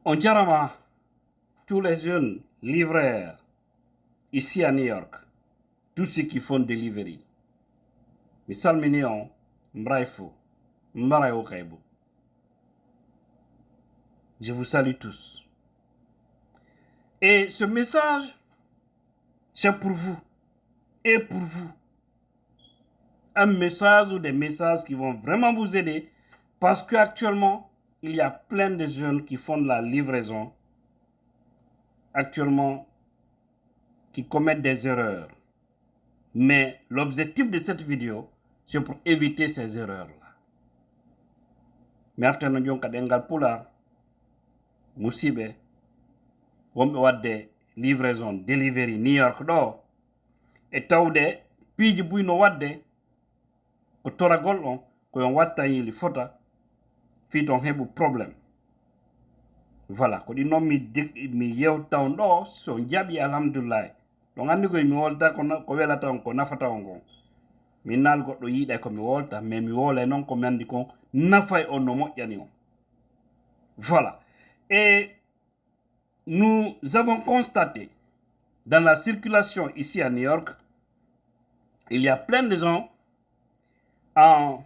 On dirait tous les jeunes livreurs ici à New York, tous ceux qui font delivery. Misal mignon, mbraifo, mbraio kaibo. Je vous salue tous. Et ce message, c'est pour vous et pour vous. Un message ou des messages qui vont vraiment vous aider parce qu'actuellement, il y a plein de jeunes qui font de la livraison actuellement qui commettent des erreurs. Mais l'objectif de cette vidéo, c'est pour éviter ces erreurs-là. Merteno jonka dengal pula musibe wombe wadde livraison delivery New York do e tawde piiji buyno wadde ko toragol on ko yon watta yili fota fi ton hebu problème. Voilà ko di non mi yewtaw do so jabi alhamdulillah donc andi ko mi wolta ko welata on ko nafata on gon min nal goddo yiide ko mi wolta mais mi wolay non ko mandi ko nafay on no mojjani on. Voilà. Et nous avons constaté dans la circulation ici à New York, il y a plein de gens en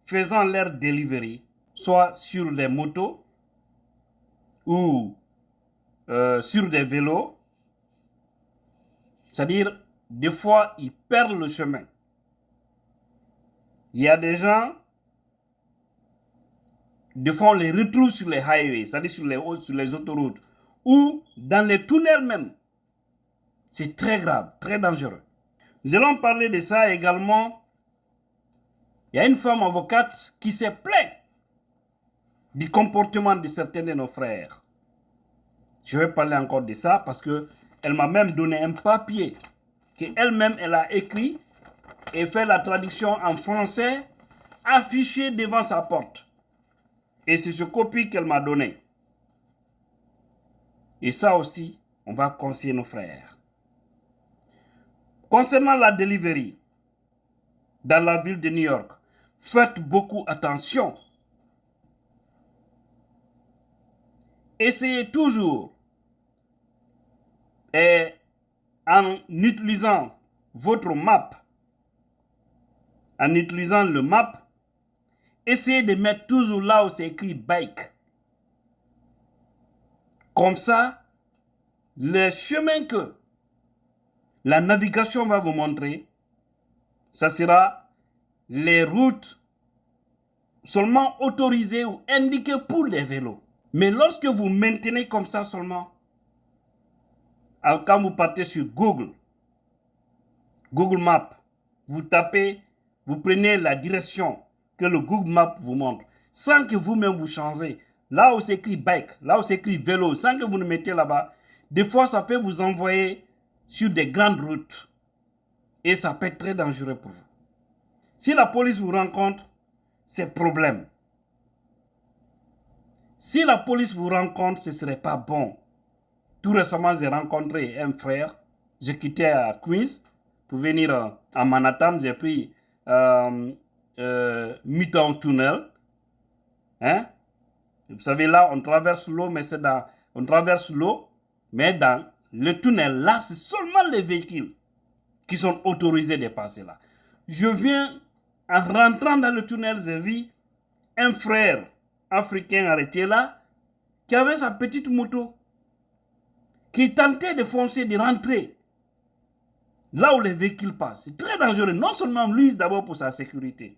faisant leur delivery, soit sur les motos ou sur des vélos. C'est-à-dire, des fois, ils perdent le chemin. Il y a des gens, des fois, on les retrouve sur les highways, c'est-à-dire sur les autoroutes, ou dans les tunnels même. C'est très grave, très dangereux. Nous allons parler de ça également. Il y a une femme avocate qui s'est plainte du comportement de certains de nos frères. Je vais parler encore de ça parce qu'elle m'a même donné un papier qu'elle-même elle a écrit et fait la traduction en français affiché devant sa porte. Et c'est ce copie qu'elle m'a donné. Et ça aussi, on va conseiller nos frères. Concernant la delivery dans la ville de New York, faites beaucoup attention. Essayez toujours, et en utilisant votre map, en utilisant le map, essayez de mettre toujours là où c'est écrit bike. Comme ça, le chemin que la navigation va vous montrer, ça sera les routes seulement autorisées ou indiquées pour les vélos. Mais lorsque vous maintenez comme ça seulement, quand vous partez sur Google Maps, vous tapez, vous prenez la direction que le Google Maps vous montre, sans que vous-même vous changez. Là où c'est écrit bike, là où c'est écrit vélo, sans que vous ne mettez là-bas, des fois ça peut vous envoyer sur des grandes routes. Et ça peut être très dangereux pour vous. Si la police vous rencontre, c'est problème. Si la police vous rencontre, ce ne serait pas bon. Tout récemment, j'ai rencontré un frère. J'ai quitté à Queens pour venir à Manhattan. J'ai pris Midtown Tunnel. Hein? Vous savez, là, on traverse l'eau, mais on traverse l'eau, mais dans le tunnel, là, c'est seulement les véhicules qui sont autorisés de passer là. Je viens, en rentrant dans le tunnel, j'ai vu un frère africain arrêté là, qui avait sa petite moto, qui tentait de foncer, de rentrer là où les véhicules passent. C'est très dangereux, non seulement lui, d'abord pour sa sécurité.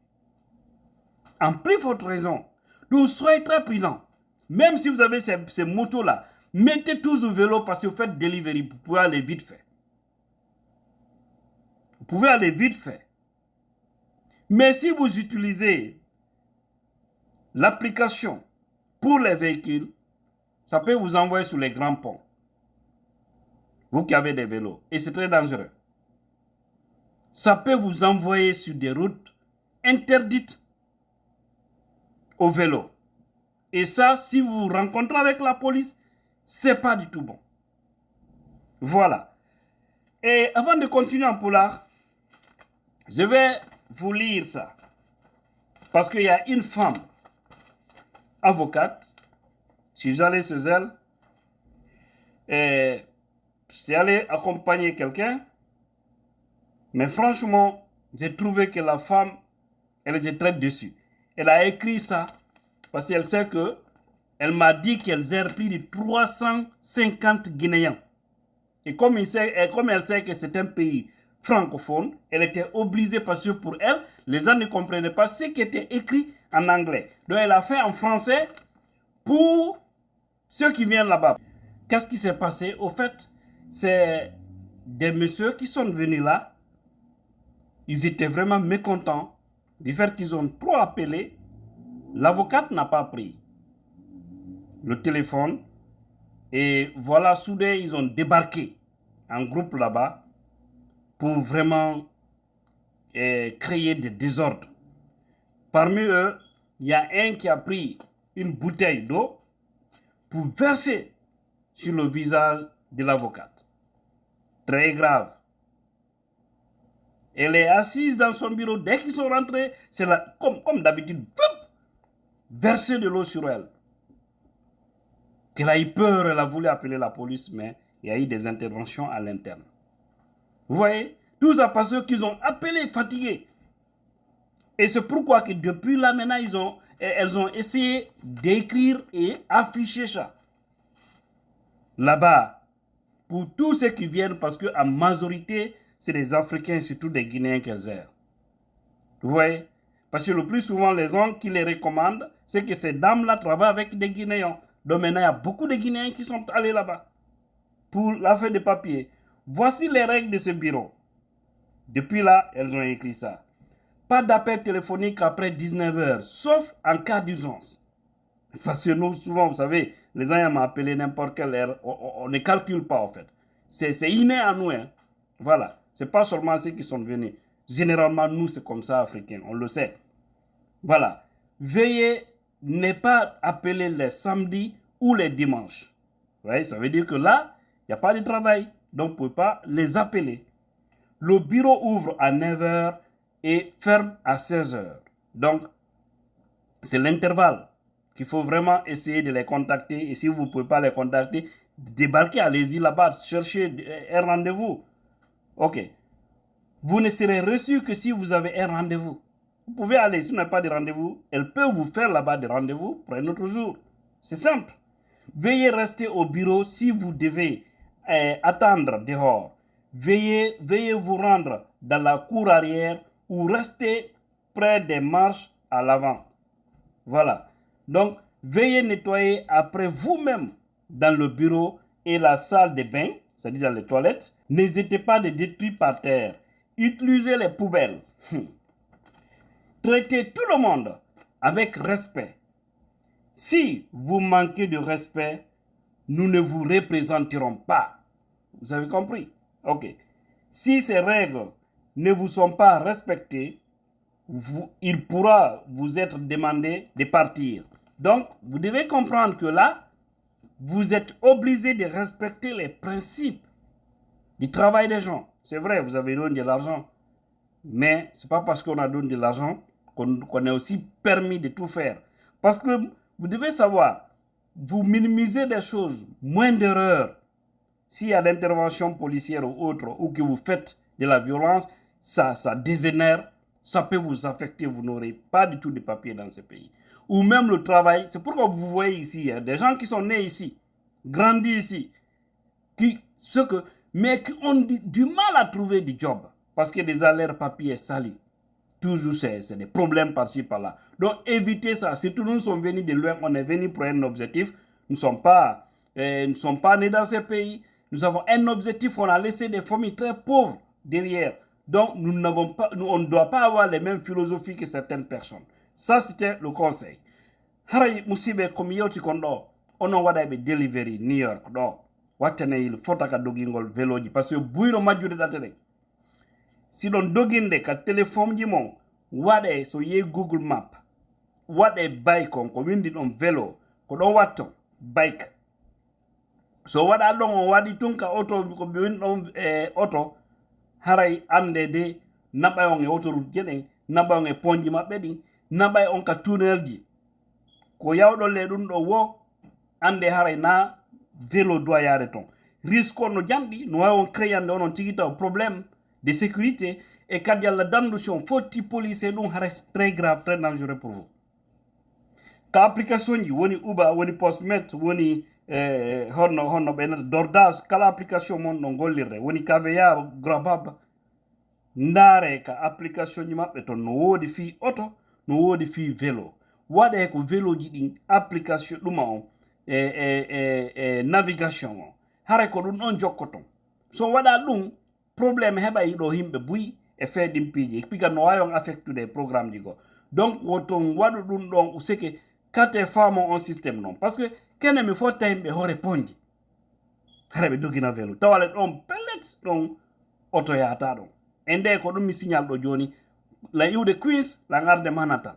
En plus forte raison, donc soyez très prudents. Même si vous avez ces motos-là, mettez tous au vélo parce que vous faites delivery, vous pouvez aller vite fait. Vous pouvez aller vite fait. Mais si vous utilisez l'application pour les véhicules, ça peut vous envoyer sur les grands ponts. Vous qui avez des vélos. Et c'est très dangereux. Ça peut vous envoyer sur des routes interdites au vélo. Et ça, si vous vous rencontrez avec la police, c'est pas du tout bon. Voilà. Et avant de continuer en polar, je vais vous lire ça. Parce qu'il y a une femme avocate, si j'allais chez elle, c'est aller accompagner quelqu'un. Mais franchement, j'ai trouvé que la femme, elle était très déçue. Elle a écrit ça parce qu'elle sait que, elle m'a dit qu'elle gère plus de 350 Guinéens. Et comme elle sait que c'est un pays francophone, elle était obligée parce que pour elle, les gens ne comprenaient pas ce qui était écrit en anglais. Donc elle a fait en français pour ceux qui viennent là-bas. Qu'est-ce qui s'est passé? Au fait, c'est des messieurs qui sont venus là. Ils étaient vraiment mécontents du fait qu'ils ont trop appelé. L'avocate n'a pas pris le téléphone. Et voilà, soudain, ils ont débarqué en groupe là-bas pour vraiment créer des désordres. Parmi eux, il y a un qui a pris une bouteille d'eau pour verser sur le visage de l'avocate. Très grave. Elle est assise dans son bureau. Dès qu'ils sont rentrés, c'est là, comme d'habitude, verser de l'eau sur elle. Qu'elle a eu peur, elle a voulu appeler la police, mais il y a eu des interventions à l'interne. Vous voyez, tout ça parce qu'ils ont appelé fatigués. Et c'est pourquoi que depuis là maintenant, elles ont essayé d'écrire et afficher ça. Là-bas, pour tous ceux qui viennent, parce qu'en majorité, c'est des Africains, surtout des Guinéens qu'elles gèrent. Vous voyez? Parce que le plus souvent, les gens qui les recommandent, c'est que ces dames-là travaillent avec des Guinéens. Donc maintenant, il y a beaucoup de Guinéens qui sont allés là-bas pour l'affaire de papier. Voici les règles de ce bureau. Depuis là, elles ont écrit ça. Pas d'appel téléphonique après 19 heures, sauf en cas d'urgence. Parce que nous, souvent, vous savez, les gens m'ont appelé n'importe quelle heure, on ne calcule pas en fait. C'est inné à nous. Hein. Voilà. Ce n'est pas seulement ceux qui sont venus. Généralement, nous, c'est comme ça, Africains, on le sait. Voilà. Veuillez ne pas appeler les samedis ou les dimanches. Vous voyez, ça veut dire que là, il n'y a pas de travail. Donc, vous ne pouvez pas les appeler. Le bureau ouvre à 9 heures et ferme à 16 heures. Donc, c'est l'intervalle qu'il faut vraiment essayer de les contacter. Et si vous ne pouvez pas les contacter, débarquez, allez-y là-bas, cherchez un rendez-vous. Ok. Vous ne serez reçu que si vous avez un rendez-vous. Vous pouvez aller, si vous n'avez pas de rendez-vous, elle peut vous faire là-bas des rendez-vous pour un autre jour. C'est simple. Veuillez rester au bureau si vous devez attendre dehors. Veuillez vous rendre dans la cour arrière ou rester près des marches à l'avant. Voilà. Donc, veuillez nettoyer après vous-même dans le bureau et la salle de bain, c'est-à-dire dans les toilettes. N'hésitez pas de détruire par terre. Utilisez les poubelles. Traitez tout le monde avec respect. Si vous manquez de respect, nous ne vous représenterons pas. Vous avez compris? Ok. Si ces règles ne vous sont pas respectées, il pourra vous être demandé de partir. Donc, vous devez comprendre que là, vous êtes obligé de respecter les principes du travail des gens. C'est vrai, vous avez donné de l'argent. Mais ce n'est pas parce qu'on a donné de l'argent qu'on est aussi permis de tout faire. Parce que vous devez savoir, vous minimisez des choses, moins d'erreurs. S'il y a d'intervention policière ou autre, ou que vous faites de la violence, ça dégénère, ça peut vous affecter, vous n'aurez pas du tout de papier dans ce pays. Ou même le travail, c'est pourquoi vous voyez ici, des gens qui sont nés ici, grandis ici, mais qui ont du mal à trouver du job, parce que déjà leur papier est sali. Toujours, c'est des problèmes par-ci, par-là. Donc, évitez ça. Surtout, nous sommes venus de loin, on est venus pour un objectif. Nous ne sommes pas nés dans ces pays. Nous avons un objectif, on a laissé des familles très pauvres derrière. Donc, on ne doit pas avoir les mêmes philosophies que certaines personnes. Ça, c'était le conseil. Haray musibe comme yoti kondo, on wada be delivery New York do. Watene il fotaka dogingol veloji parce que buyno majjude datere. Si don doginde ka téléphone ji mon wade so ye Google Map wade bike on ko windi don vélo ko don watto bike so wada don on wadi tunka auto ko windi don auto haray ande de nabay on e autoroute jeden nabay on e ponji mabbe di nabay on ka tunnel ji ko yawdo le dum do wo ande haray na vélo doit yare ton risque on no jandi no wawi on créande onon tigi taw problème de sécurité et kadi Allah dandution foti police ɗum hara très grave très dangereux pour vous ka application ji woni Uber woni Postmates woni honno ɓe DoorDash kala application mon no gollirde woni KVA Grabhub ndaare ka application ji maɓɓe ton no woodi fi auto no woodi fi vélo waɗe ko vélo ji ɗin application ɗuma on navigation o hara ko ɗum ɗon jokkoton so waɗa ɗum probléme heɓa yiɗo himɓe buyi e feeɗin piiji piga no wawi on affectude programme ji go donc woton waɗu ɗum ɗon useke kate famo on système noon par ce que kene mi fotta himɓe hoore ponji hara ɓe dogina vélo tawale ɗon pellet ɗon auto yata ɗon e nde ko ɗum mi signal ɗo joni la iwde Queens la garde Manhattan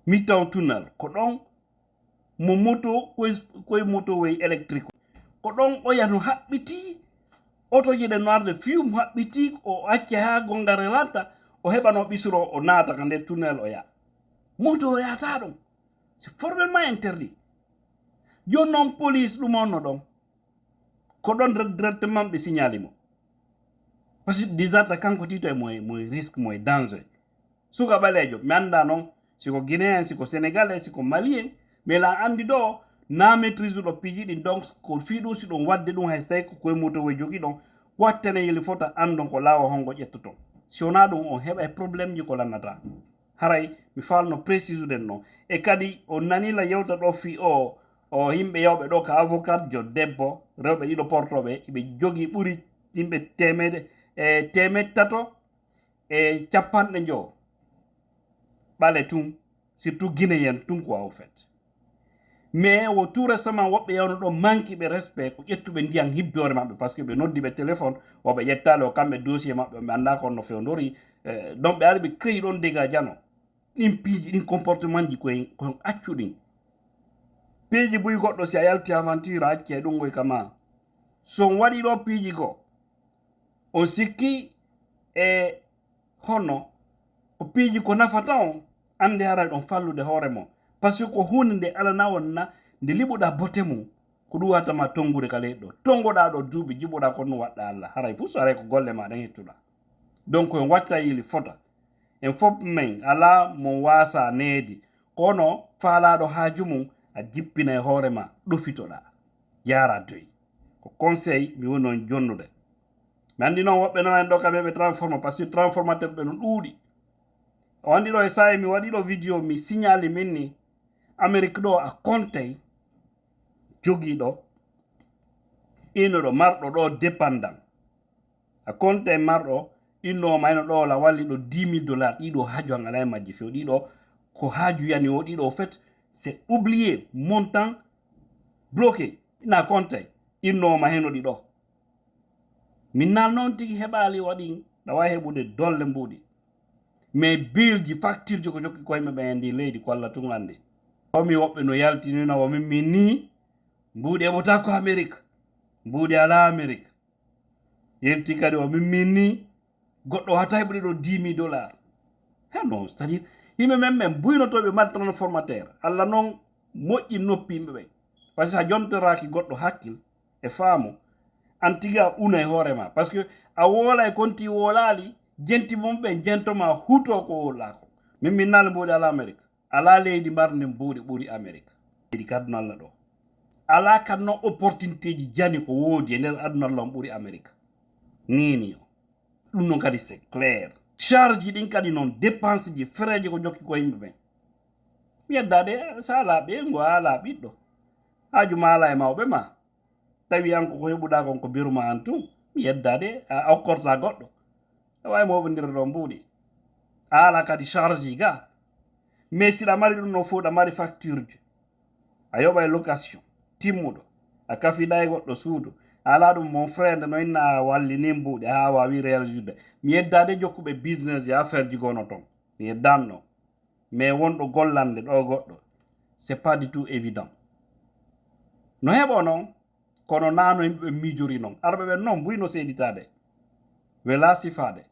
Midtown tunnel ko ɗon mo moto koye motorway électrique ko ɗon o yano haɓɓiti auto ji ɗe no arde fium haɓɓiti o acca ha gongare lanta o heɓano ɓisro o naata ka nder tunnel o yaa moto o yata ɗon c'est formellement interdit joni noon police ɗum onno ɗon ko ɗon directement ɓe signali mo par ce que disata kanko tito e moye risque moye danger suka ɓalejo mi anda noon siko guinéen siko sénégalais siko malien mais la andi ɗo na maîtrise ɗo piiji ɗin donc ko fi ɗum si ɗum wadde ɗum hay so tawi ko koye moto way jogui ɗon wattene yeli fota andon ko laawa hongo ƴettoton si wona ɗum on heɓa e probléme ji ko lannata haray mi falno précise den noon e kadi o nanila yewta ɗo fi o yimɓe yawɓe ɗo ko avocat jo debbo rewɓe ɗiɗo portoɓe ɓe jogui ɓuuri yimɓe temed tato e capanɗe joo ɓale tun surtout guinéen tun quoi au fait mais wo tout récemment woɓɓe yawno ɗo manque ɓe respect ko ƴettuɓe ndiyan hibbore maɓɓe par ce que ɓe noddi ɓe téléphone woɓe ƴettali o kamɓe dossier maɓɓe ɓe anda kon no fewdori donc ɓe ari ɓe créi ɗon dégâts jano ɗin piiji ɗin comportement ji koyen accu ɗin piiji buy goɗɗo si a yalti aventure a acci e ɗum goy kama son waɗi ɗo piiji ko on sikki e honno ko piiji ko nafata on ande haray ɗon fallude hoore mon par ce que ko hunde nde alana wonna nde liɓuɗa bote mum ko ɗum watama tongude ka leyɗi ɗo tongoɗa ɗo duuɓi jiɓoɗa ko ɗum waɗɗa Allah haray fuu so aray ko golle maɗa hettuɗa donc en watta yili fota en fof men ala mo wasa needi kono faalaɗo haaju mum a jippina e hoore ma ɗofitoɗa yara doyi ko conseil mi woni on jonnude mi andi noon woɓɓe noon en ɗo kamɓe ɓe transforme par ce que transformateur ɓe no ɗuuɗi o andi ɗo e sahi mi waɗi ɗo vidéo mi signali min ni Amérique ɗo a kontey jogiiɗo innoɗo marɗo ɗo dépendant a kontey marɗo inno mayno ɗo la walli ɗo 10 000 $, ɗiɗo haaju an ala e majji few ɗiɗo ko haaju yani o ɗiɗo fait c'est oublié montant bloqué ina kontey innoma heno ɗiɗo min nal noon tigi heɓali waɗi ɗa wawi heɓude dolle mbuɗi mais bill ji facture ji ko jokki ko yimɓe ɓe endi leydi ko Allah tun andi omi woɓɓe no yaltinino o min ni mbuɗi heɓota ko Amérique mbuɗi ala Amérique yelti kadi o min ni goɗɗo hata heɓude ɗo 10 000 $. he non c'est à dire yimɓe men ɓen buynotoɓe mbaɗ transformateur Allah noon moƴƴi noppi yimɓe ɓe par ce que a jontoraki goɗɗo hakkil e faamo an tiga una e hoorema par ce que a woola e konti woolali jenti mum ɓe jentoma huto ko wollako min nali mbuɗi ala Amérique ala leydi mbarde mbuɗi ɓuuri Amérique leydi kaduna Allah ɗo ala kadno opportunité ji jani ko woodi e nder aduna Allah on ɓuuri Amérique nini o ɗum noon kadi c'est clair charge ji ɗin kadi noon dépense ji frais ji ko jokki ko yimɓe ɓen mi yeddade sa ala ɓeygo ala ɓiɗɗo haajuma ala e mawɓe ma tawi an ko heɓuɗa kon ko biruma an tum mi yeddade a okkorta goɗɗo a wawi moɓodira ɗo mbuuɗi a ala kadi charge ji ga mais siɗa mari ɗum no fo ɗa mari facture ji a yoɓa e location timmuɗo a kafiɗa e goɗɗo suudu ala ɗum mon frère nde no inna a wallini mbuuɗi ha wawi réalisde mi yeddade jokkuɓe business e affaire ji gono toon mi yeddanno mais wonɗo gollande ɗo goɗɗo c'est pas du tout évident no heɓo noon kono nano yimɓeɓe miijori noon arɓe ɓen noon mbuyno seeditade wela sifade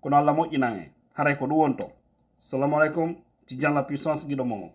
kono Allah moƴƴinan en haray ko ɗum won to. Assalamu alaikum, Tidjan la puissance guido mon.